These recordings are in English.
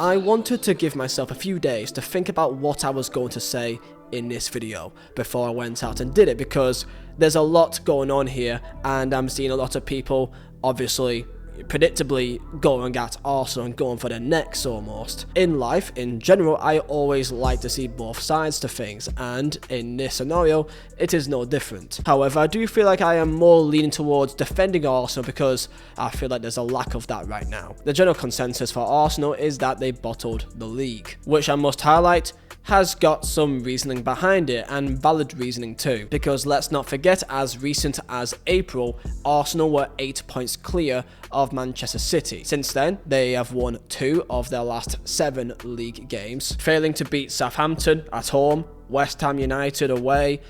I wanted to give myself a few days to think about what I was going to say in this video before I went out and did it, because there's a lot going on here and I'm seeing a lot of people obviously predictably going at Arsenal and going for their necks almost. In life in general, I always like to see both sides to things, and in this scenario it is no different. However, I do feel like I am more leaning towards defending Arsenal because I feel like there's a lack of that right now. The general consensus for Arsenal is that they bottled the league, which I must highlight has got some reasoning behind it, and valid reasoning too, because let's not forget, as recent as April, Arsenal were 8 points clear of Manchester City. Since then, they have won 2 of their last 7 league games, failing to beat Southampton at home, West Ham United away,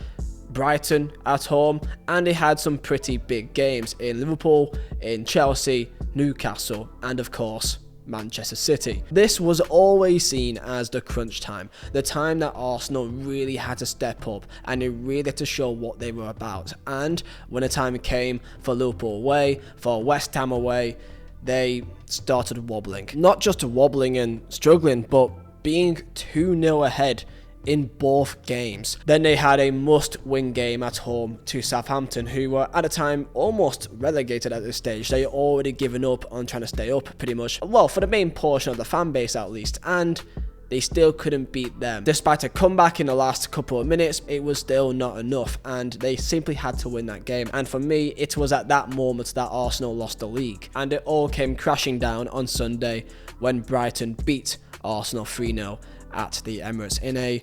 Brighton at home, and they had some pretty big games in Liverpool, in Chelsea, Newcastle, and of course Manchester City. This was always seen as the crunch time, the time that Arsenal really had to step up and they really had to show what they were about. And when the time came for Liverpool away, for West Ham away, they started wobbling. Not just wobbling and struggling, but being 2-0 ahead in both games. Then they had a must-win game at home to Southampton, who were at the time almost relegated at this stage. They had already given up on trying to stay up pretty much, well, for the main portion of the fan base at least, and they still couldn't beat them. Despite a comeback in the last couple of minutes, it was still not enough, and they simply had to win that game. And for me, it was at that moment that Arsenal lost the league, and it all came crashing down on Sunday when Brighton beat Arsenal 3-0 at the Emirates in a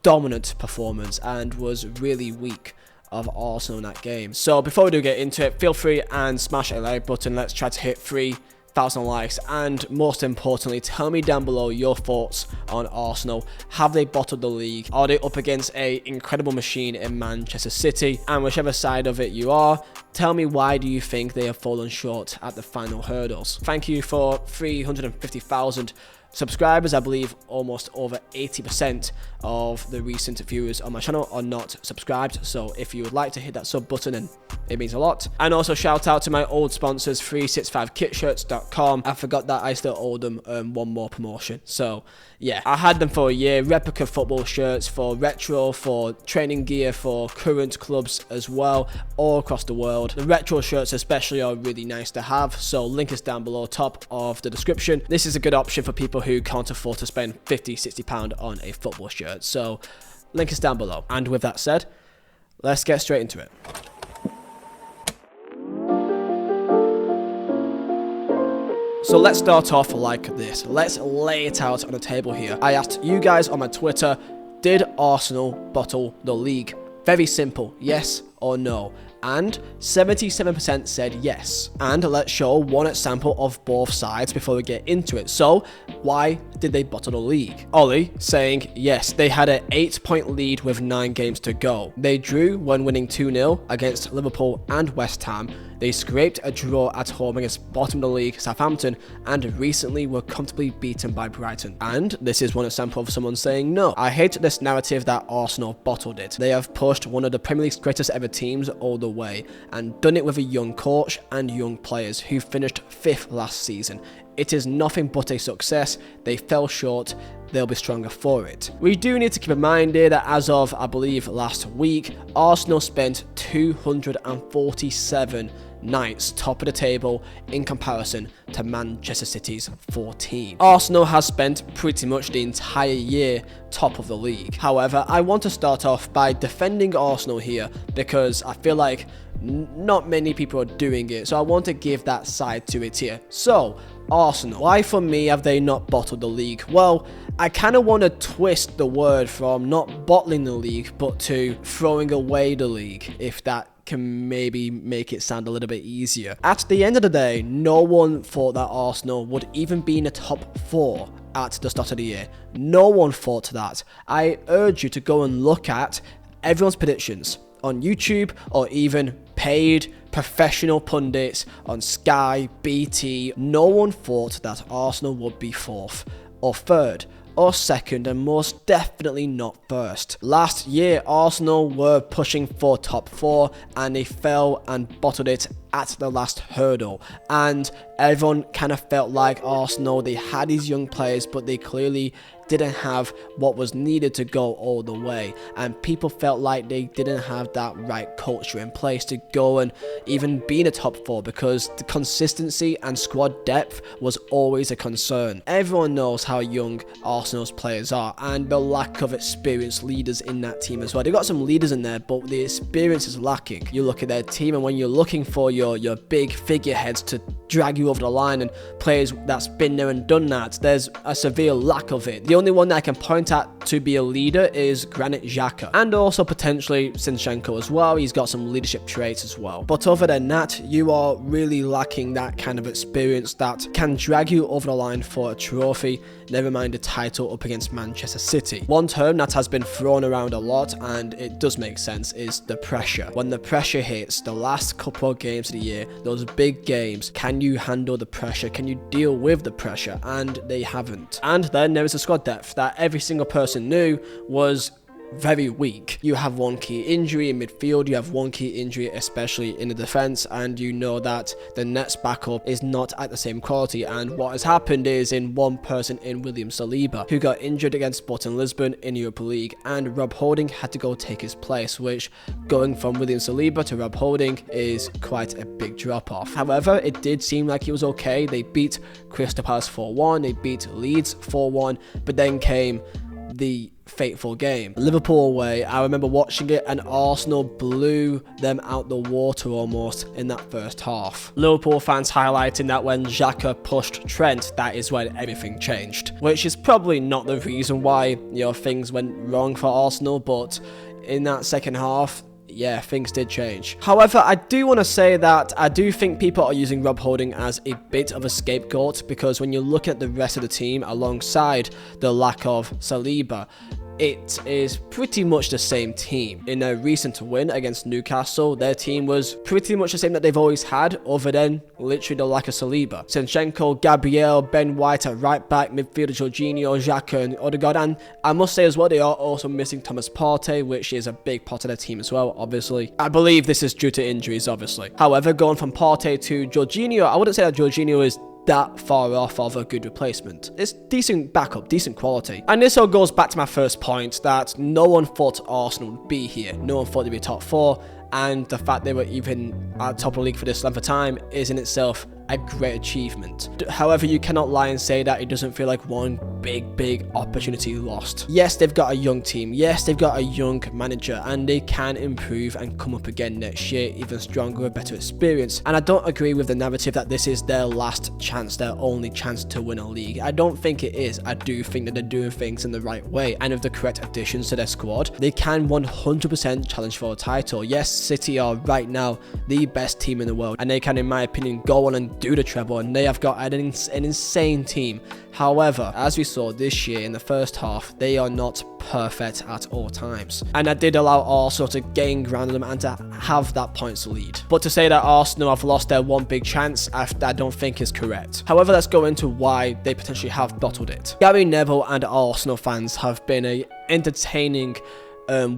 dominant performance, and was really weak of Arsenal in that game. So before we do get into it, feel free and smash a like button. Let's try to hit 3,000 likes, and most importantly, tell me down below your thoughts on Arsenal. Have they bottled the league? Are they up against a incredible machine in Manchester City? And whichever side of it you are, tell me, why do you think they have fallen short at the final hurdles? Thank you for 350,000 subscribers. I believe almost over 80% of the recent viewers on my channel are not subscribed, so if you would like to hit that sub button, then it means a lot. And also shout out to my old sponsors, 365kitshirts.com. I forgot that I still owe them one more promotion. So yeah, I had them for a year. Replica football shirts for retro, for training gear, for current clubs as well, all across the world. The retro shirts especially are really nice to have, so link is down below top of the description. This is a good option for people who can't afford to spend £50-60 on a football shirt, so link is down below. And with that said, let's get straight into it. So let's start off like this. Let's lay it out on the table here. I asked you guys on my Twitter, did Arsenal bottle the league? Very simple, yes or no. And 77% said yes. And let's show one example of both sides before we get into it. So why did they bottle the league? Ollie saying yes, they had an 8-point lead with 9 games to go. They drew when winning 2-0 against Liverpool and West Ham. They scraped a draw at home against bottom of the league Southampton, and recently were comfortably beaten by Brighton. And this is one example of someone saying no. I hate this narrative that Arsenal bottled it. They have pushed one of the Premier League's greatest ever teams all the way, and done it with a young coach and young players who finished 5th last season. It is nothing but a success. They fell short, they'll be stronger for it. We do need to keep in mind here that as of, I believe, last week, Arsenal spent 247 nights top of the table in comparison to Manchester City's 14. Arsenal has spent pretty much the entire year top of the league. However, I want to start off by defending Arsenal here because I feel like not many people are doing it, so I want to give that side to it here. So, Arsenal, why for me have they not bottled the league? Well, I kind of want to twist the word from not bottling the league, but to throwing away the league, if that can maybe make it sound a little bit easier. At the end of the day, no one thought that Arsenal would even be in the top 4 at the start of the year. No one thought that. I urge you to go and look at everyone's predictions on YouTube, or even paid professional pundits on Sky, BT. No one thought that Arsenal would be 4th or 3rd or second, and most definitely not first. Last year, Arsenal were pushing for top 4 and they fell and bottled it at the last hurdle, and everyone kind of felt like Arsenal, they had these young players, but they clearly didn't have what was needed to go all the way, and people felt like they didn't have that right culture in place to go and even be in a top 4, because the consistency and squad depth was always a concern. Everyone knows how young Arsenal's players are and the lack of experienced leaders in that team as well. They've got some leaders in there, but the experience is lacking. You look at their team, and when you're looking for your big figureheads to drag you over the line and players that's been there and done that, there's a severe lack of it. The only one that I can point at to be a leader is Granit Xhaka, and also potentially Zinchenko as well. He's got some leadership traits as well, but other than that, you are really lacking that kind of experience that can drag you over the line for a trophy, never mind a title up against Manchester City. One term that has been thrown around a lot, and it does make sense, is the pressure. When the pressure hits, the last couple of games of the year, those big games, can you handle the pressure? Can you deal with the pressure? And they haven't. And then there is a squad depth that every single person knew was very weak. You have one key injury in midfield, you have one key injury especially in the defence, and you know that the next backup is not at the same quality. And what has happened is in one person in William Saliba, who got injured against Sporting Lisbon in Europa League, and Rob Holding had to go take his place, which going from William Saliba to Rob Holding is quite a big drop off. However, it did seem like he was okay. They beat Crystal Palace 4-1, they beat Leeds 4-1, but then came the fateful game, Liverpool away. I remember watching it, and Arsenal blew them out the water almost in that first half. Liverpool fans highlighting that when Xhaka pushed Trent, that is when everything changed, which is probably not the reason why, things went wrong for Arsenal, but in that second half, yeah, things did change. However, I do want to say that I do think people are using Rob Holding as a bit of a scapegoat, because when you look at the rest of the team alongside the lack of Saliba, it is pretty much the same team. In a recent win against Newcastle, their team was pretty much the same that they've always had, other than literally the lack of Saliba. Zinchenko, Gabriel, Ben White at right back, midfielder Jorginho, Xhaka and Odegaard, and I must say as well, they are also missing Thomas Partey, which is a big part of their team as well, obviously. I believe this is due to injuries, obviously. However, going from Partey to Jorginho, I wouldn't say that Jorginho is that far off of a good replacement. It's decent backup, decent quality. And this all goes back to my first point, that no one thought Arsenal would be here. No one thought they'd be top 4, and the fact they were even at top of the league for this length of time is in itself a great achievement. However, you cannot lie and say that it doesn't feel like one big opportunity lost. Yes, they've got a young team. Yes, they've got a young manager, and they can improve and come up again next year even stronger with better experience. And I don't agree with the narrative that this is their last chance, their only chance to win a league. I don't think it is. I do think that they're doing things in the right way, and with the correct additions to their squad, they can 100% challenge for a title. Yes, City are right now the best team in the world, and they can, in my opinion, go on and do the treble, and they have got an insane team. However, as we saw this year in the first half, they are not perfect at all times, and that did allow Arsenal to gain ground on them and to have that points lead. But to say that Arsenal have lost their one big chance, I don't think is correct. However, let's go into why they potentially have bottled it. Gary Neville and Arsenal fans have been a entertaining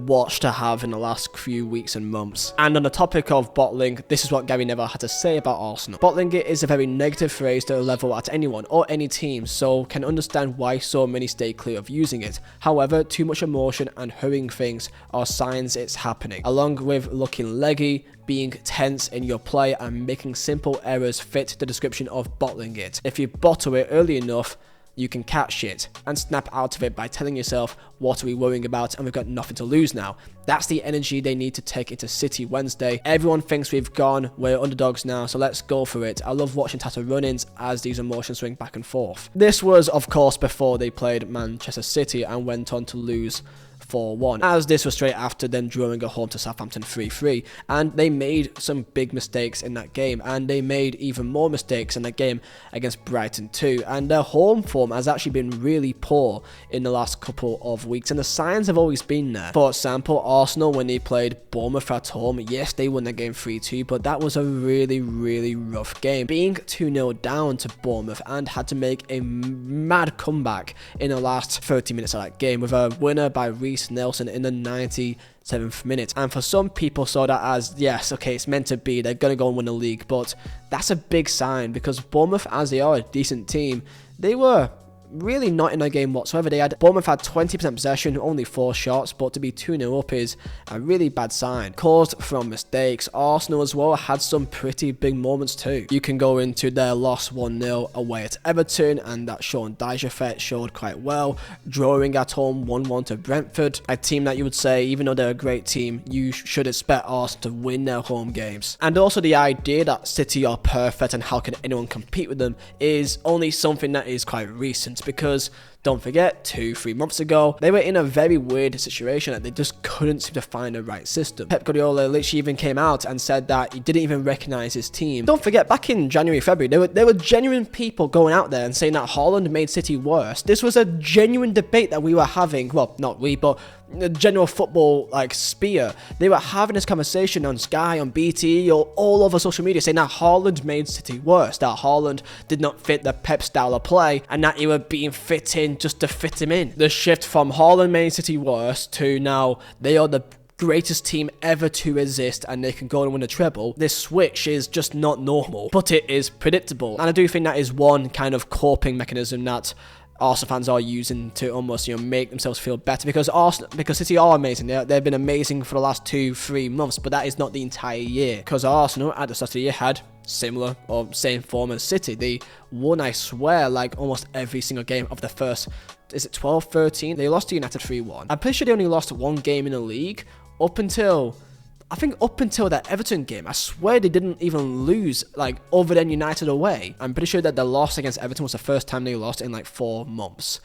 watch to have in the last few weeks and months. And on the topic of bottling, this is what Gary Neville had to say about Arsenal. Bottling it is a very negative phrase to level at anyone or any team, so can understand why so many stay clear of using it. However, too much emotion and hurrying things are signs it's happening, along with looking leggy, being tense in your play, and making simple errors fit the description of bottling it. If you bottle it early enough, you can catch it and snap out of it by telling yourself, what are we worrying about, and we've got nothing to lose now. That's the energy they need to take into City Wednesday. Everyone thinks we've gone, we're underdogs now, so let's go for it. I love watching Tata run-ins as these emotions swing back and forth. This was, of course, before they played Manchester City and went on to lose 4-1, as this was straight after them drawing at home to Southampton 3-3, and they made some big mistakes in that game, and they made even more mistakes in that game against Brighton too, and their home form has actually been really poor in the last couple of weeks, and the signs have always been there. For example, Arsenal, when they played Bournemouth at home, yes, they won the game 3-2, but that was a really rough game, being 2-0 down to Bournemouth, and had to make a mad comeback in the last 30 minutes of that game with a winner by Reece Nelson in the 97th minute. And for some people saw that as, yes, okay, it's meant to be, they're going to go and win the league, but that's a big sign, because Bournemouth, as they are a decent team, they were really not in a game whatsoever. Bournemouth had 20% possession, only 4 shots, but to be 2-0 up is a really bad sign, caused from mistakes. Arsenal as well had some pretty big moments too. You can go into their loss 1-0 away at Everton, and that Sean Dyche effect showed quite well, drawing at home 1-1 to Brentford, a team that you would say, even though they're a great team, you should expect Arsenal to win their home games. And also the idea that City are perfect and how can anyone compete with them is only something that is quite recent, because don't forget, 2-3 months ago, they were in a very weird situation that they just couldn't seem to find the right system. Pep Guardiola literally even came out and said that he didn't even recognize his team. Don't forget, back in January, February, there were genuine people going out there and saying that Haaland made City worse. This was a genuine debate that we were having, well, not we, but the general football sphere. They were having this conversation on Sky, on BT, or all over social media, saying that Haaland made City worse, that Haaland did not fit the Pep style of play, and that he was being fit in just to fit him in. The shift from Haaland made City worse to now they are the greatest team ever to exist and they can go and win a treble. This switch is just not normal, but it is predictable, and I do think that is one kind of coping mechanism that Arsenal fans are using to almost, make themselves feel better, because City are amazing. They've been amazing for the last 2-3 months, but that is not the entire year, because Arsenal at the start of the year had similar or same form as City. They won, I swear, like almost every single game of the first, is it 12-13? They lost to United 3-1. I'm pretty sure they only lost one game in the league up until that Everton game. I swear they didn't even lose, other than United away. I'm pretty sure that the loss against Everton was the first time they lost in 4 months.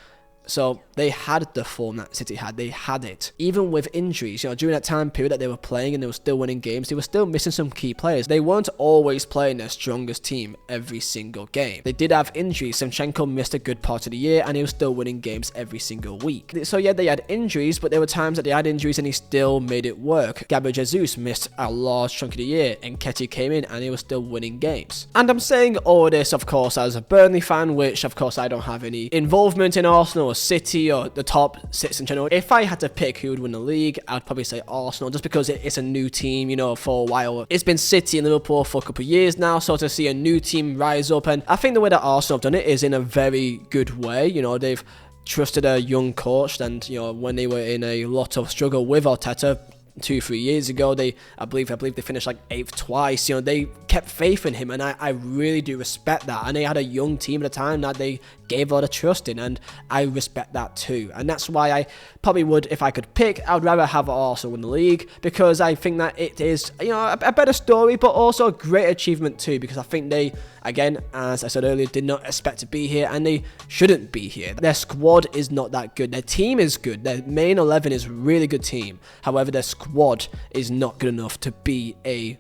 So they had the form that City had. They had it. Even with injuries, during that time period that they were playing and they were still winning games, they were still missing some key players. They weren't always playing their strongest team every single game. They did have injuries. Zinchenko missed a good part of the year and he was still winning games every single week. So yeah, they had injuries, but there were times that they had injuries and he still made it work. Gabriel Jesus missed a large chunk of the year and Nketiah came in and he was still winning games. And I'm saying all this, of course, as a Burnley fan, which of course I don't have any involvement in Arsenal or City or the top 6 in general. If I had to pick who would win the league, I'd probably say Arsenal, just because it's a new team, for a while. It's been City and Liverpool for a couple of years now, so to see a new team rise up, and I think the way that Arsenal have done it is in a very good way. They've trusted a young coach, and when they were in a lot of struggle with Arteta 2-3 years ago, I believe they finished 8th twice. They kept faith in him, and I really do respect that. And they had a young team at the time that they gave a lot of trust in, and I respect that too. And that's why I probably would, if I could pick, I would rather have Arsenal win the league, because I think that it is a better story, but also a great achievement too, because I think they, again, as I said earlier, did not expect to be here, and they shouldn't be here. Their squad is not that good. Their team is good. Their main 11 is a really good team. However, their squad is not good enough to be a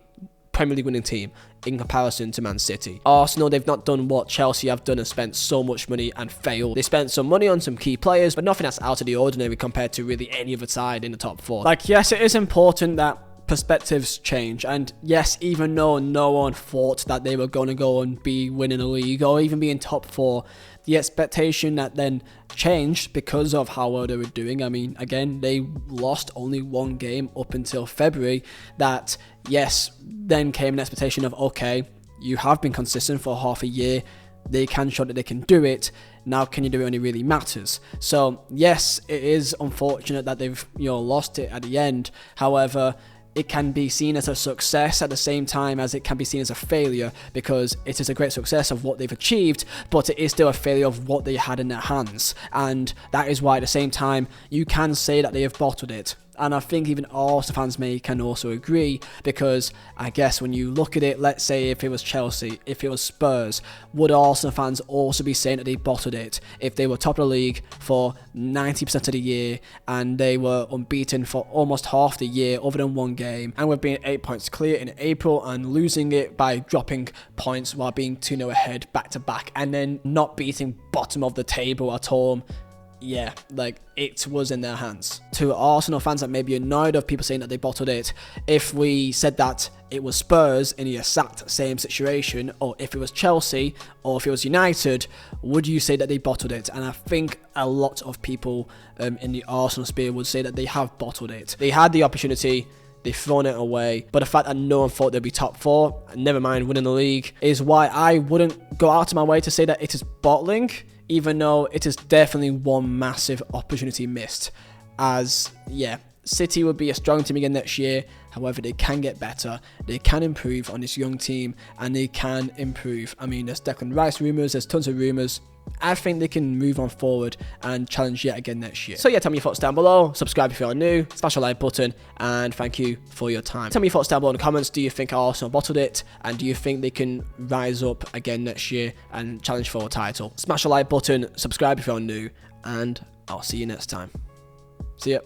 Premier League winning team in comparison to Man City. Arsenal, they've not done what Chelsea have done and spent so much money and failed. They spent some money on some key players, but nothing that's out of the ordinary compared to really any other side in the top 4. Yes, it is important that perspectives change, and yes, even though no one thought that they were going to go and be winning a league or even be in top 4, the expectation that then changed because of how well they were doing. I mean, again, they lost only one game up until February. That, yes, then came an expectation of, okay, you have been consistent for half a year. They can show that they can do it. Now, can you do it when it really matters? So, yes, it is unfortunate that they've lost it at the end. However, it can be seen as a success at the same time as it can be seen as a failure, because it is a great success of what they've achieved, but it is still a failure of what they had in their hands. And that is why at the same time, you can say that they have bottled it. And I think even Arsenal fans can also agree, because I guess when you look at it, let's say if it was Chelsea, if it was Spurs, would Arsenal fans also be saying that they bottled it if they were top of the league for 90% of the year and they were unbeaten for almost half the year other than one game, and we've been 8 points clear in April and losing it by dropping points while being 2-0 ahead back to back and then not beating bottom of the table at home? Yeah, like, it was in their hands. To Arsenal fans that may be annoyed of people saying that they bottled it, if we said that it was Spurs in the exact same situation, or if it was Chelsea, or if it was United, would you say that they bottled it? And I think a lot of people in the Arsenal sphere would say that they have bottled it. They had the opportunity, they've thrown it away, but the fact that no one thought they'd be top 4, never mind winning the league, is why I wouldn't go out of my way to say that it is bottling, even though it is definitely one massive opportunity missed. As, yeah, City will be a strong team again next year. However, they can get better, they can improve on this young team, and they can improve. I mean, there's Declan Rice rumours, there's tons of rumours. I think they can move on forward and challenge yet again next year. So yeah, tell me your thoughts down below, subscribe if you're new, smash the like button, and thank you for your time. Tell me your thoughts down below in the comments. Do you think Arsenal bottled it, and do you think they can rise up again next year and challenge for a title? Smash the like button, subscribe if you're new, and I'll see you next time. See ya.